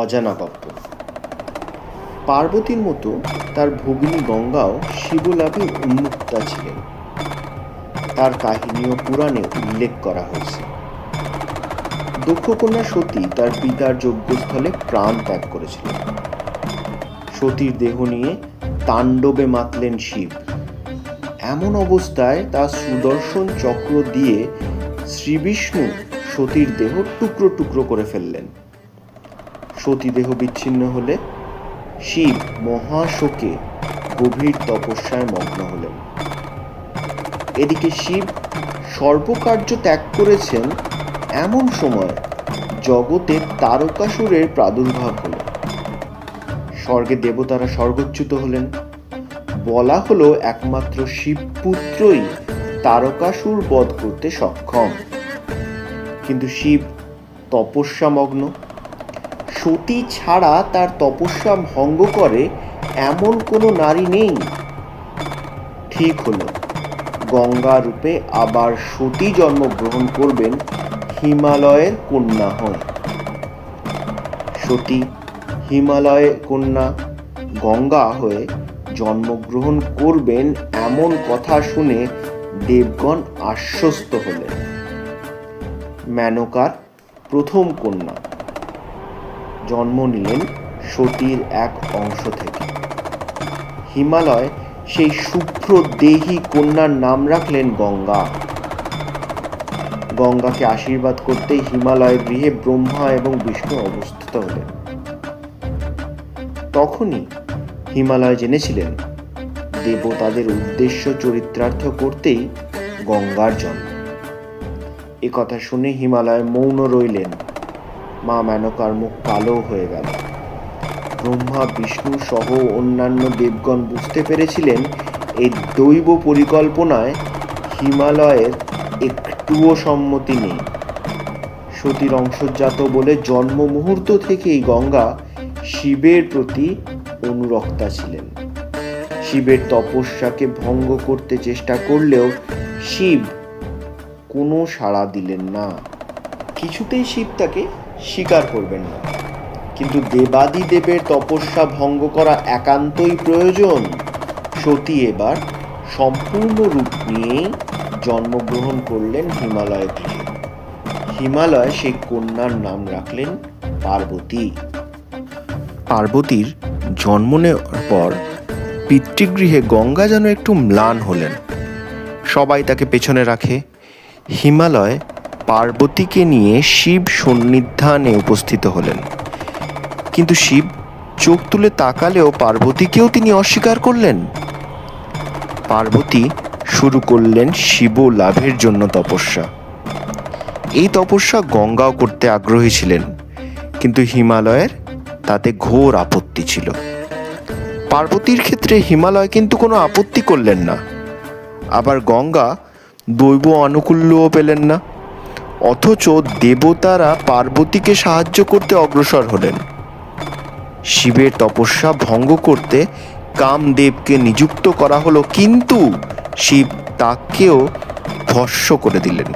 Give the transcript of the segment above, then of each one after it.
অজানা গল্প। পার্বতীর মতো তার ভগিনী গঙ্গাও শিবলাভে উন্মুক্তা ছিলেন। তার কাহিনীও পুরাণে উল্লেখ করা হয়েছে। দক্ষকন্যা সতী তার পিতার যজ্ঞস্থলে প্রাণ ত্যাগ করেছিলেন। সতীর দেহ নিয়ে তাণ্ডবে মাতলেন শিব। এমন অবস্থায় তার সুদর্শন চক্র দিয়ে শ্রীবিষ্ণু সতীর দেহ টুকরো টুকরো করে ফেললেন। সতী দেহ বিচ্ছিন্ন হলে শিব মহাশোকে গভীর তপস্যায় মগ্ন হলেন। এদিকে শিব সর্বকার্য ত্যাগ করেছেন এমন সময় জগতে তারকাসুরের প্রাদুর্ভাব হল। স্বর্গে দেবতারা স্বর্গচ্যুত হলেন। বলা হলো একমাত্র শিবপুত্রই তারকাসুর বধ করতে সক্ষম। কিন্তু শিব তপস্যামগ্ন। সতী ছাড়া তার তপস্যা ভঙ্গ করে এমন কোনো নারী নেই। ঠিক হলো, গঙ্গা রূপে আবার সতী জন্মগ্রহণ করবেন হিমালয়ের কন্যা হয়ে। সতী হিমালয়ের কন্যা গঙ্গা হয়ে জন্মগ্রহণ করবেন এমন কথা শুনে দেবগণ আশ্বস্ত হলেন। মেনকার প্রথম কন্যা জন্ম নিলেন সতীর এক অংশ থেকে। হিমালয় সেই শুভ্র দেহী কন্যার নাম রাখলেন গঙ্গা। গঙ্গাকে আশীর্বাদ করতে হিমালয়ের গৃহে ব্রহ্মা এবং বিষ্ণু অবস্থিত হলেন। তখনই হিমালয় জেনেছিলেন দেবতাদের উদ্দেশ্য চরিতার্থ করতেই গঙ্গার জন্ম। এ কথা শুনে হিমালয় মৌন রইলেন। মা মেনকার মুখ কালো হয়ে গেল। ব্রহ্মা বিষ্ণু সহ অন্যান্য দেবগণ বুঝতে পেরেছিলেন এই দৈব পরিকল্পনায় হিমালয়ের একটুও সম্মতি নেই। সতীর অংশজাত বলে জন্ম মুহূর্ত থেকেই গঙ্গা শিবের প্রতি অনুরক্তা ছিলেন। শিবের তপস্যাকে ভঙ্গ করতে চেষ্টা করলেও শিব কোনো সাড়া দিলেন না। কিছুতেই শিব তাকে স্বীকার করবেন না। কিন্তু দেবাদিদেবের তপস্যা ভঙ্গ করা একান্তই প্রয়োজন। সতী এবার সম্পূর্ণ রূপ নিয়েই জন্মগ্রহণ করলেন হিমালয় গৃহে। হিমালয় সেই কন্যার নাম রাখলেন পার্বতী। পার্বতীর জন্ম নেওয়ার পর পিতৃগৃহে গঙ্গা যেন একটু ম্লান হলেন। সবাই তাকে পেছনে রাখে। হিমালয় পার্বতীকে নিয়ে শিব সন্নিধানে উপস্থিত হলেন। কিন্তু শিব চোখ তুলে তাকালেও পার্বতীকেও তিনি অস্বীকার করলেন। পার্বতী শুরু করলেন শিব লাভের জন্য তপস্যা। এই তপস্যা গঙ্গাও করতে আগ্রহী ছিলেন, কিন্তু হিমালয়ের তাতে ঘোর আপত্তি ছিল। পার্বতীর ক্ষেত্রে হিমালয় কিন্তু কোনো আপত্তি করলেন না। আবার গঙ্গা দৈব আনুকূল্যও পেলেন না। অথচ দেবতারা পার্বতীকে সাহায্য করতে অগ্রসর হলেন। শিবের তপস্যা ভঙ্গ করতে কামদেবকে নিযুক্ত করা হলো, কিন্তু শিব তাকেও ভস্ম করে দিলেন।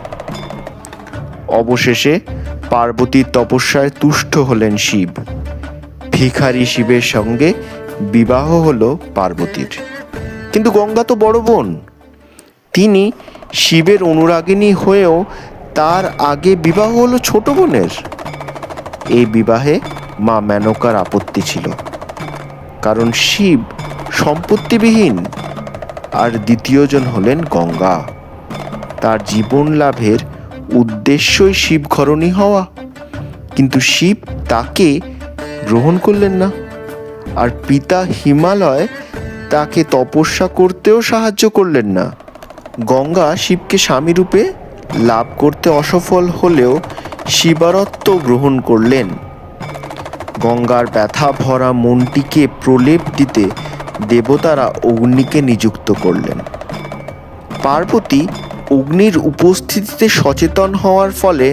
অবশেষে পার্বতীর তপস্যায় তুষ্ট হলেন শিব। ভিখারি শিবের সঙ্গে বিবাহ হলো পার্বতীর। কিন্তু গঙ্গা তো বড় বোন। তিনি শিবের অনুরাগিনী হয়েও তার আগে বিবাহ হলো ছোট বোনের। এই বিবাহে মা মেনকার আপত্তি ছিল, কারণ শিব সম্পত্তিবিহীন আর দ্বিতীয়জন হলেন গঙ্গা। তার জীবন লাভের উদ্দেশ্যই শিব ঘরণী হওয়া, কিন্তু শিব তাকে গ্রহণ করলেন না। আর পিতা হিমালয় তাকে তপস্যা করতেও সাহায্য করলেন না। গঙ্গা শিবকে স্বামীরূপে লাভ করতে অসফল হলেও শিবারত্ব গ্রহণ করলেন। গঙ্গার ব্যথা ভরা মনটিকে প্রলেপ দিতে দেবতারা অগ্নিকে নিযুক্ত করলেন। পার্বতী অগ্নির উপস্থিতিতে সচেতন হওয়ার ফলে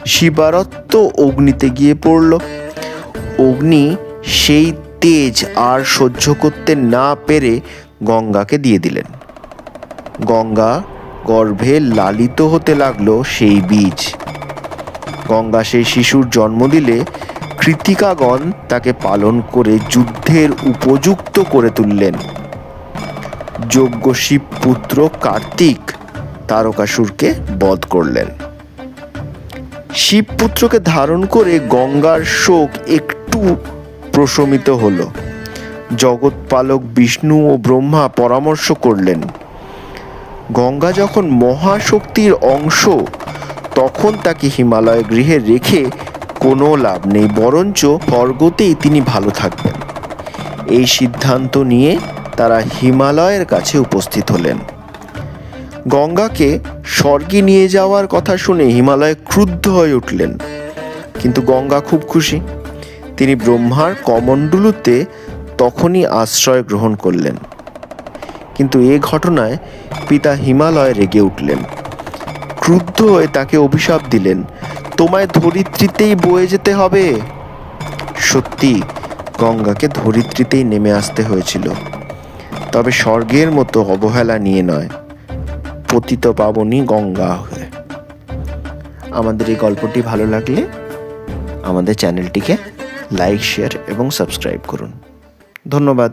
শিবারত্ব অগ্নিতে গিয়ে পড়ল। অগ্নি সেই তেজ আর সহ্য করতে না পেরে গঙ্গাকে দিয়ে দিলেন। গঙ্গা গর্ভে লালিত হতে লাগলো সেই বীজ। গঙ্গা সেই শিশুর জন্ম দিলে কৃতিকাগণ তাকে পালন করে যুদ্ধের উপযুক্ত করে তুললেন। যোগ্য শিবপুত্র কার্তিক তারকাসুরকে বধ করলেন। শিবপুত্রকে ধারণ করে গঙ্গার শোক একটু প্রশমিত হলো। জগৎপালক বিষ্ণু ও ব্রহ্মা পরামর্শ করলেন, গঙ্গা যখন মহাশক্তির অংশ, তখন তাকে হিমালয় গৃহে রেখে কোনো লাভ নেই, বরঞ্চ স্বর্গতেই তিনি ভালো থাকবেন। এই সিদ্ধান্ত নিয়ে তারা হিমালয়ের কাছে উপস্থিত হলেন। গঙ্গাকে স্বর্গে নিয়ে যাওয়ার কথা শুনে হিমালয় ক্রুদ্ধ হয়ে উঠলেন, কিন্তু গঙ্গা খুব খুশি। তিনি ব্রহ্মার কমণ্ডলুতে তখনই আশ্রয় গ্রহণ করলেন। কিন্তু এ ঘটনায় পিতা হিমালয় রেগে উঠলেন। ক্রুদ্ধ হয়ে তাকে অভিশাপ দিলেন, তোমায় ধরিত্রীতেই বয়ে যেতে হবে। সত্যি গঙ্গাকে ধরিত্রীতেই নেমে আসতে হয়েছিল, তবে স্বর্গের মতো অবহেলা নিয়ে নয়, পতিত পাবনী গঙ্গা হয়ে। আমাদের এই গল্পটি ভালো লাগলে আমাদের চ্যানেলটিকে লাইক, শেয়ার এবং সাবস্ক্রাইব করুন। ধন্যবাদ।